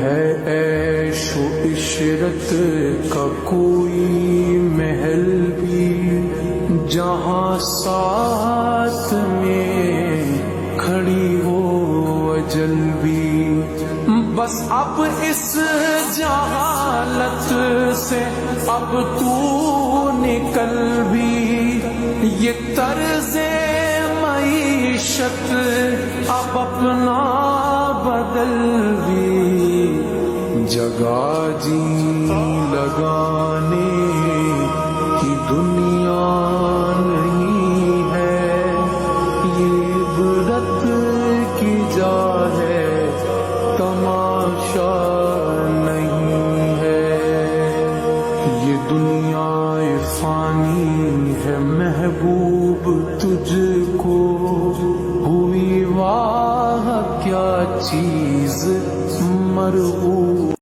ہے عیش و عشرت کا کوئی محل بھی جہاں ساتھ میں کھڑی ہو اجل بھی. بس اب اس جہالت سے اب تو نکل بھی, یہ طرز معیشت اب اپنا بدل بھی. جگہ جی لگانے کی دنیا نہیں ہے, یہ عبرت کی جا ہے تماشا نہیں ہے. یہ دنیا فانی ہے محبوب تجھ کو ہوئی واہ کیا چیز مرغوب.